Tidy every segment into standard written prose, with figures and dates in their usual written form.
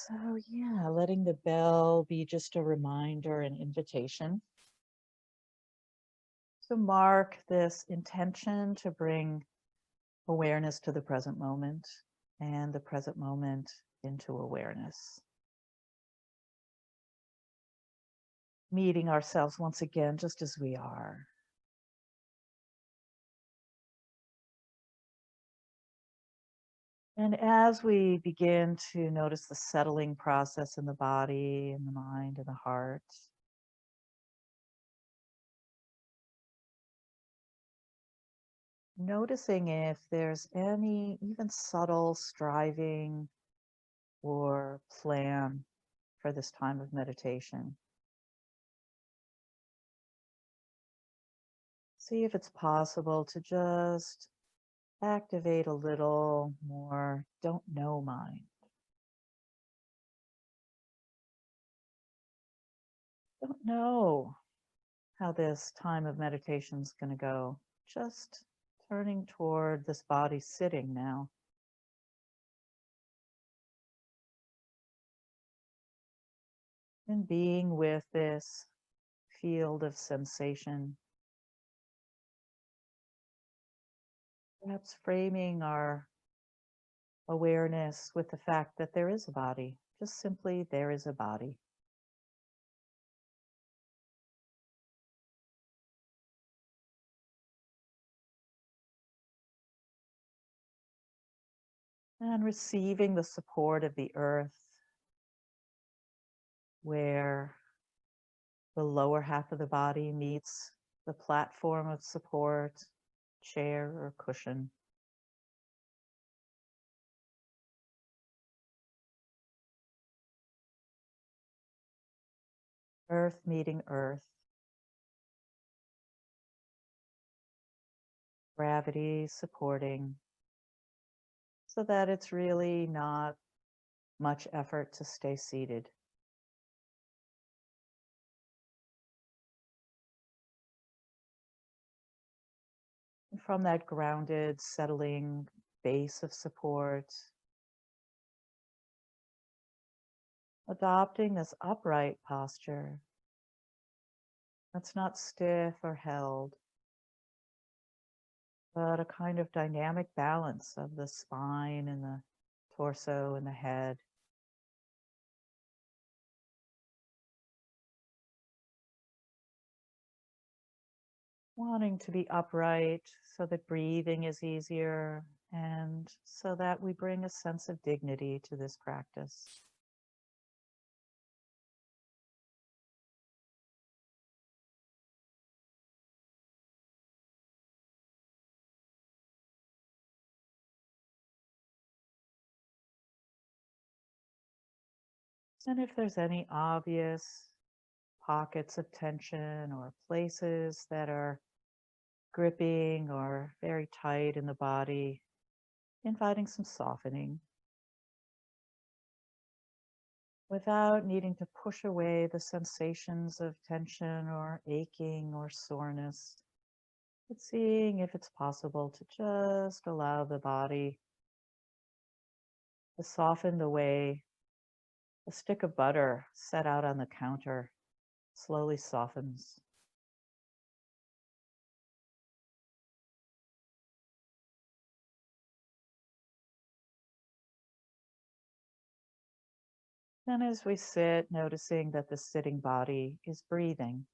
So, yeah, letting the bell be just a reminder and invitation to mark this intention to bring awareness to the present moment and the present moment into awareness. Meeting ourselves once again just as we are. And as we begin to notice the settling process in the body and the mind and the heart, noticing if there's any even subtle striving or plan for this time of meditation. See if it's possible to just activate a little more don't know mind. Don't know how this time of meditation is going to go. Just turning toward this body sitting now. And being with this field of sensation. Perhaps framing our awareness with the fact that there is a body. Just simply, there is a body. And receiving the support of the earth, where the lower half of the body meets the platform of support, chair or cushion. Earth meeting earth. Gravity supporting, so that it's really not much effort to stay seated. And from that grounded, settling base of support, adopting this upright posture that's not stiff or held, but a kind of dynamic balance of the spine and the torso and the head. Wanting to be upright so that breathing is easier and so that we bring a sense of dignity to this practice. And if there's any obvious pockets of tension or places that are gripping or very tight in the body, inviting some softening without needing to push away the sensations of tension or aching or soreness, but seeing if it's possible to just allow the body to soften the way a stick of butter set out on the counter slowly softens. And as we sit, noticing that the sitting body is breathing.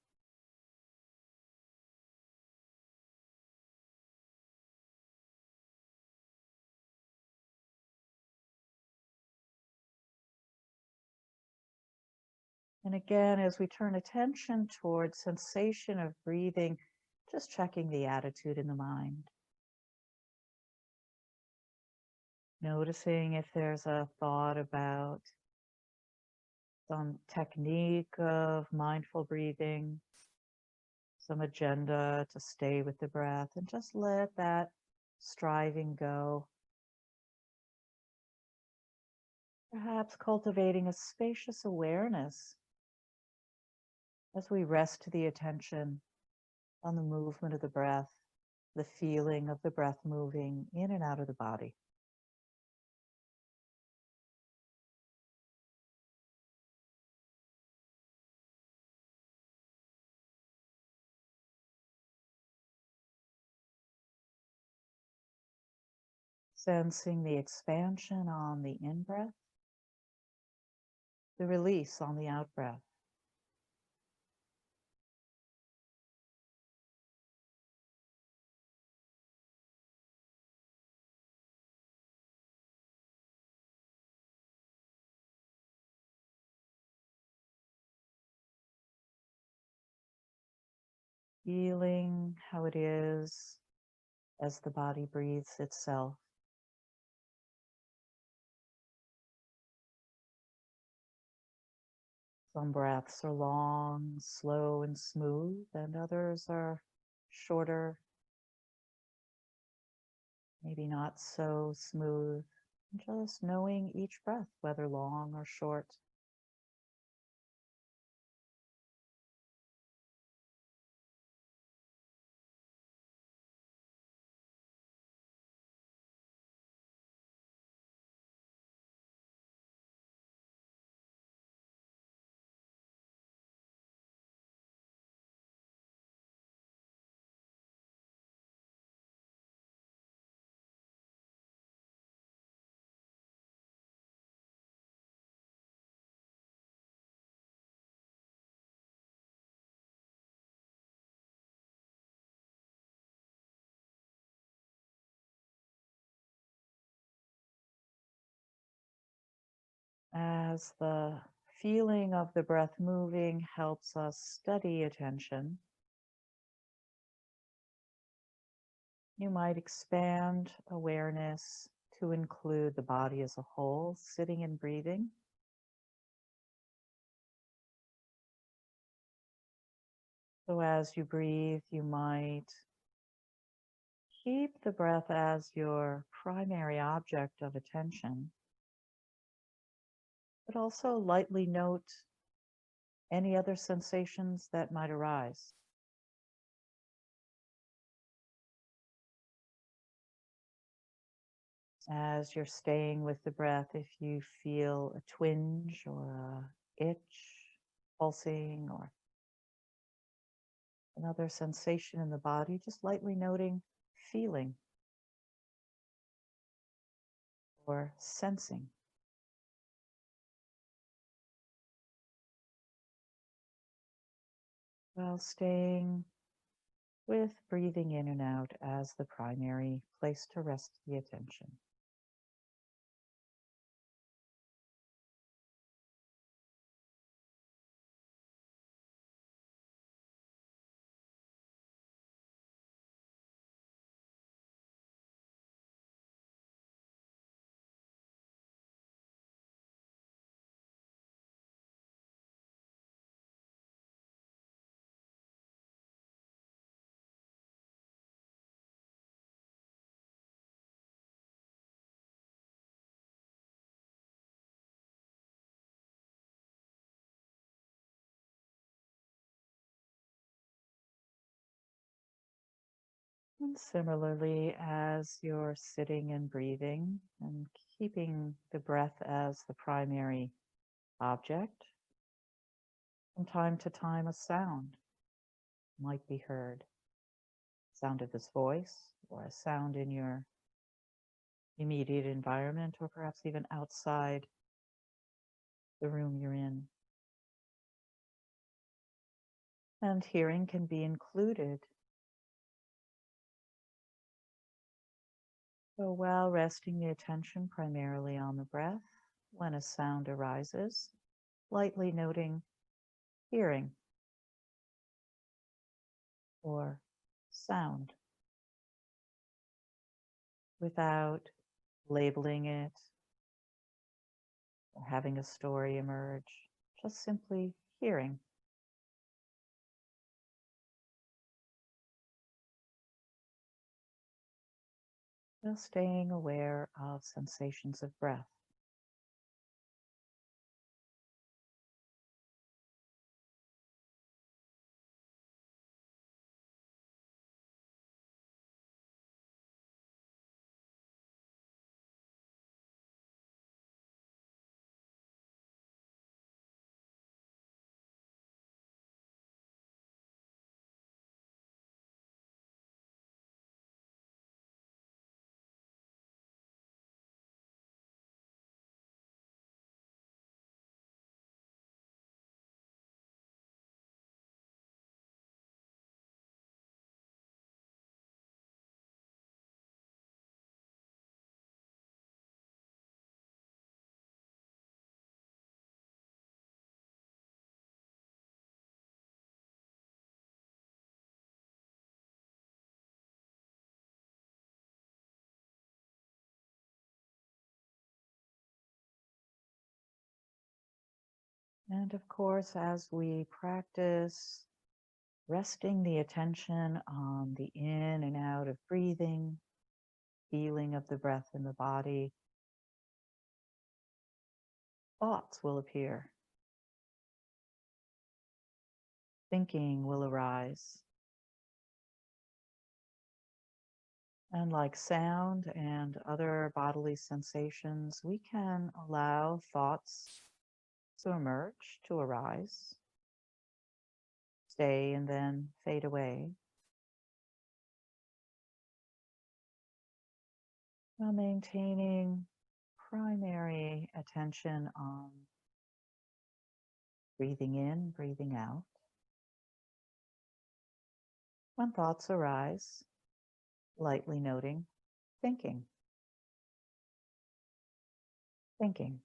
And again, as we turn attention towards sensation of breathing, just checking the attitude in the mind. Noticing if there's a thought about some technique of mindful breathing, some agenda to stay with the breath, and just let that striving go. Perhaps cultivating a spacious awareness as we rest the attention on the movement of the breath, the feeling of the breath moving in and out of the body. Sensing the expansion on the in-breath, the release on the out-breath. Feeling how it is as the body breathes itself. Some breaths are long, slow, and smooth, and others are shorter, maybe not so smooth. Just knowing each breath, whether long or short. As the feeling of the breath moving helps us steady attention, you might expand awareness to include the body as a whole, sitting and breathing. So as you breathe, you might keep the breath as your primary object of attention, but also lightly note any other sensations that might arise. As you're staying with the breath, if you feel a twinge or a itch pulsing or another sensation in the body, just lightly noting feeling or sensing. While staying with breathing in and out as the primary place to rest the attention. And similarly, as you're sitting and breathing and keeping the breath as the primary object, from time to time a sound might be heard. Sound of his voice or a sound in your immediate environment or perhaps even outside the room you're in. And hearing can be included. So while resting the attention primarily on the breath, when a sound arises, lightly noting hearing or sound without labeling it or having a story emerge, just simply hearing. Just staying aware of sensations of breath. And of course, as we practice resting the attention on the in and out of breathing, feeling of the breath in the body, thoughts will appear, thinking will arise. And like sound and other bodily sensations, we can allow thoughts to emerge, to arise, stay, and then fade away, while maintaining primary attention on breathing in, breathing out. When thoughts arise, lightly noting, thinking, thinking.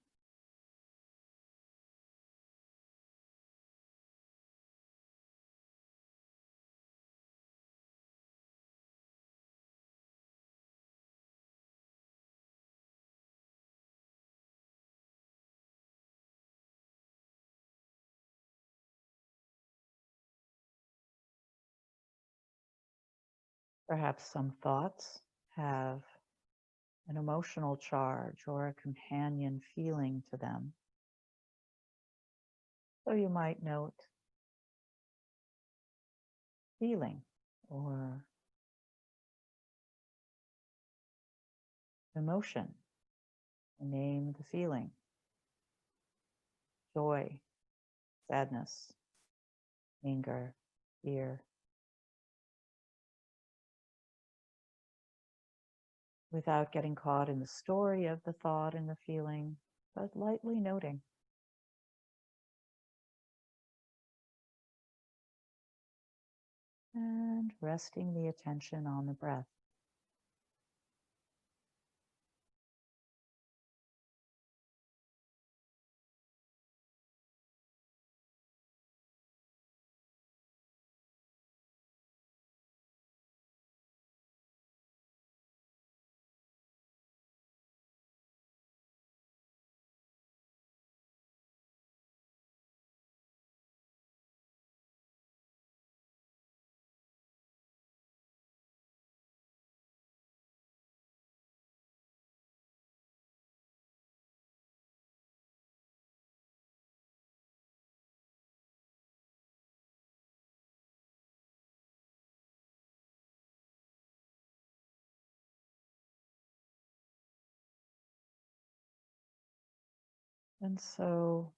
Perhaps some thoughts have an emotional charge or a companion feeling to them. So you might note feeling or emotion. Name the feeling: joy, sadness, anger, fear, without getting caught in the story of the thought and the feeling, but lightly noting. And resting the attention on the breath. And so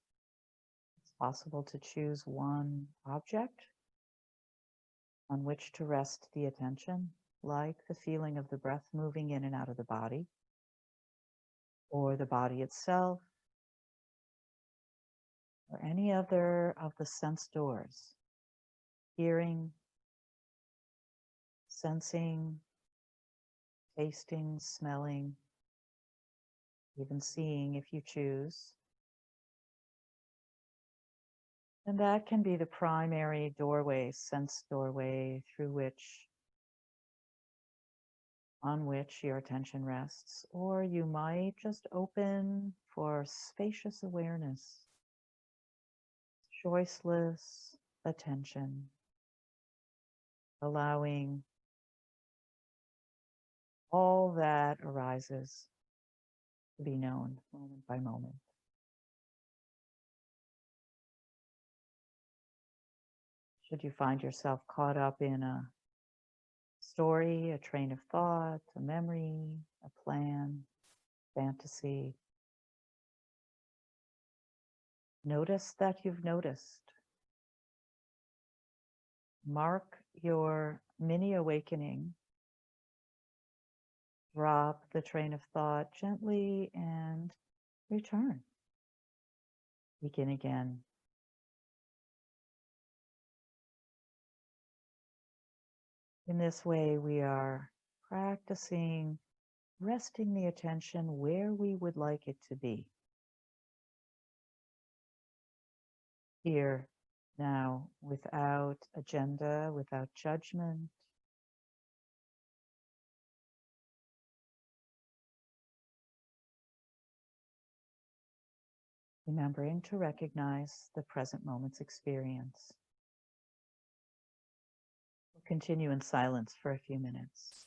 it's possible to choose one object on which to rest the attention, like the feeling of the breath moving in and out of the body, or the body itself, or any other of the sense doors: hearing, sensing, tasting, smelling, even seeing if you choose. And that can be the primary doorway, sense doorway, on which your attention rests. Or you might just open for spacious awareness, choiceless attention, allowing all that arises to be known moment by moment. Should you find yourself caught up in a story, a train of thought, a memory, a plan, fantasy, notice that you've noticed. Mark your mini awakening. Drop the train of thought gently and return. Begin again. In this way, we are practicing resting the attention where we would like it to be. Here, now, without agenda, without judgment. remembering to recognize the present moment's experience. We'll continue in silence for a few minutes.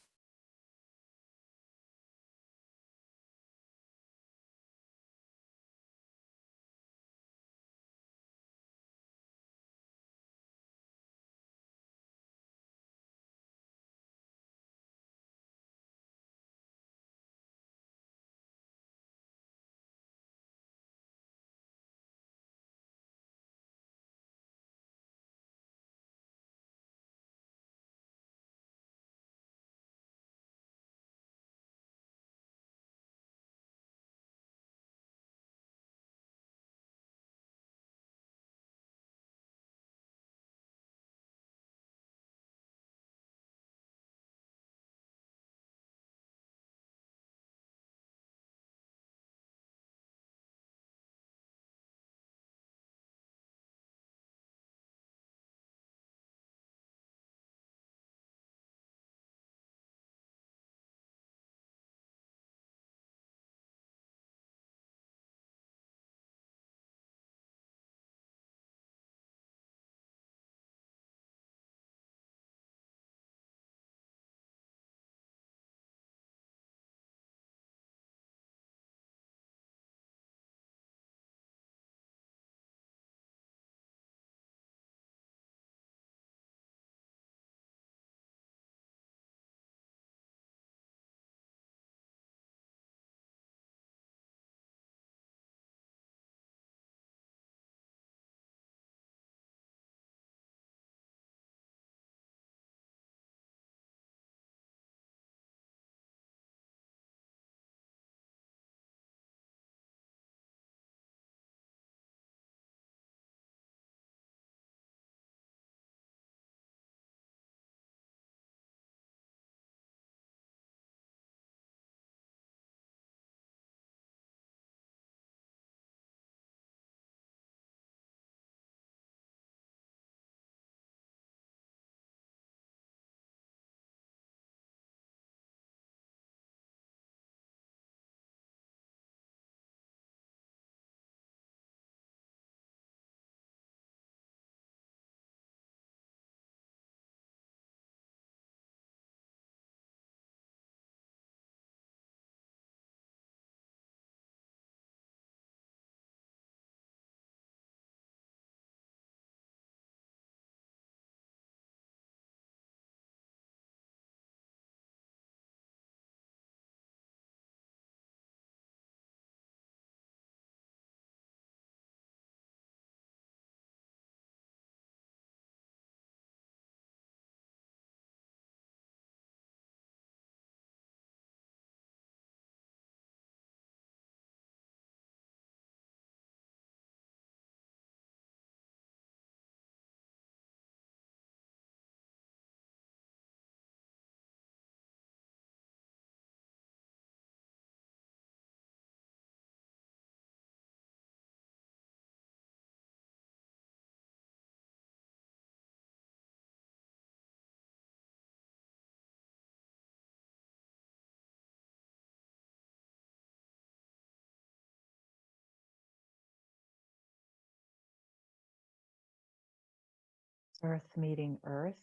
Earth meeting earth,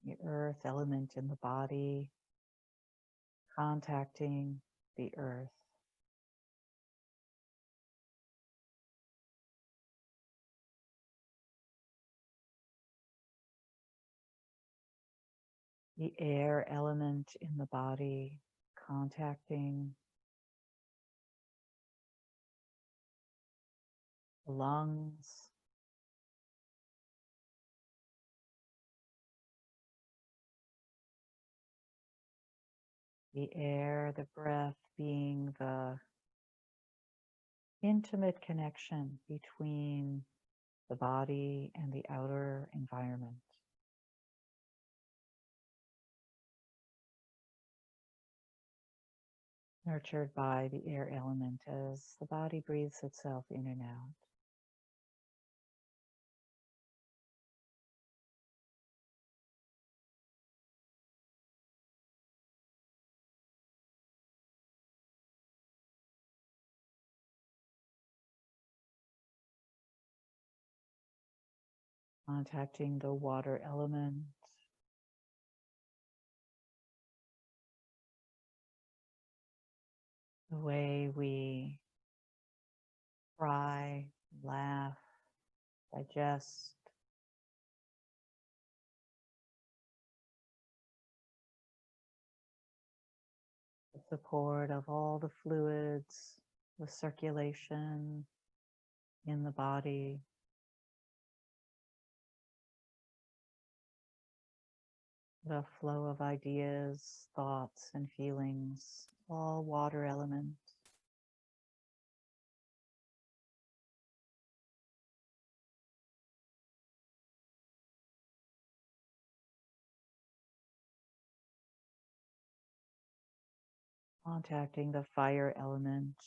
the earth element in the body, contacting the earth. The air element in the body, contacting the lungs, the air, the breath being the intimate connection between the body and the outer environment. Nurtured by the air element as the body breathes itself in and out. Contacting the water element, the way we cry, laugh, digest, the support of all the fluids, the circulation in the body. The flow of ideas, thoughts, and feelings, all water element. Contacting the fire element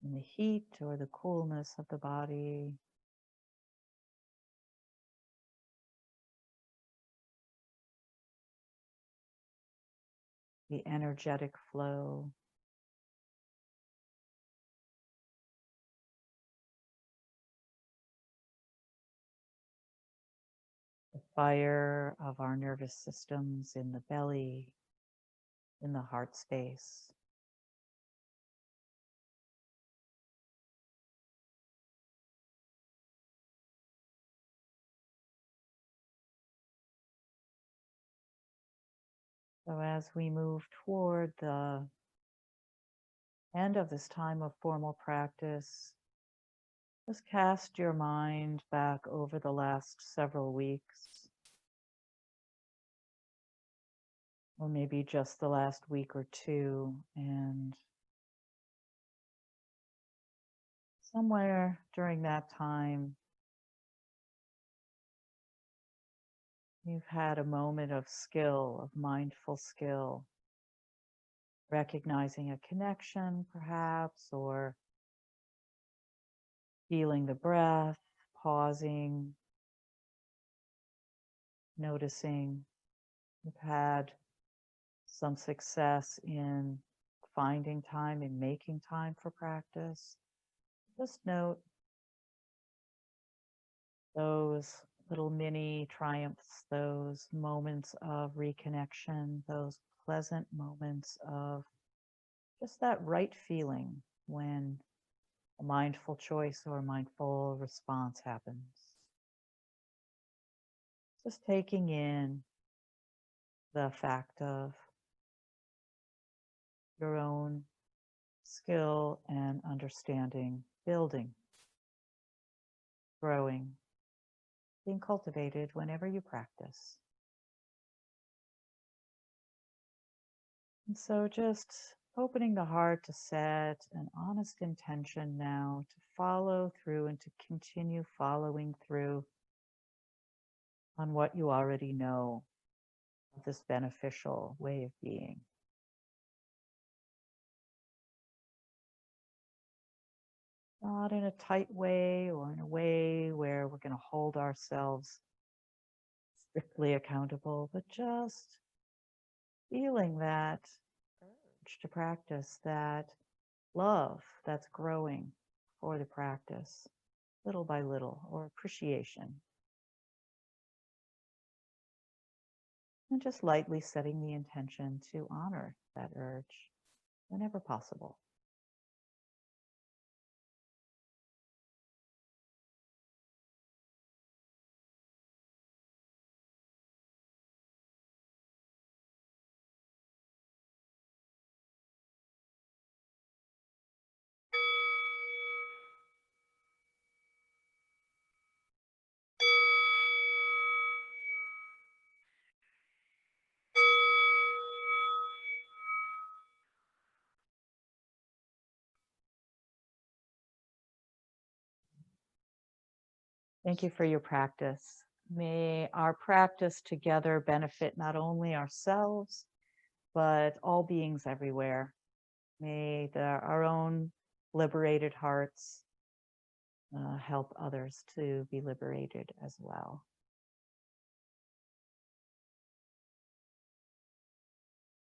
in the heat or the coolness of the body. The energetic flow. The fire of our nervous systems in the belly, in the heart space. So as we move toward the end of this time of formal practice, just cast your mind back over the last several weeks, or maybe just the last week or two, and somewhere during that time, you've had a moment of skill, of mindful skill, recognizing a connection perhaps, or feeling the breath, pausing, noticing. You've had some success in finding time, in making time for practice. Just note those little mini triumphs, those moments of reconnection, those pleasant moments of just that right feeling when a mindful choice or a mindful response happens. Just taking in the fact of your own skill and understanding, building, growing, being cultivated whenever you practice. And so just opening the heart to set an honest intention now to follow through and to continue following through on what you already know of this beneficial way of being. Not in a tight way or in a way where we're going to hold ourselves strictly accountable, but just feeling that urge to practice, that love that's growing for the practice, little by little, or appreciation. And just lightly setting the intention to honor that urge whenever possible. Thank you for your practice. May our practice together benefit not only ourselves, but all beings everywhere. May our own liberated hearts help others to be liberated as well.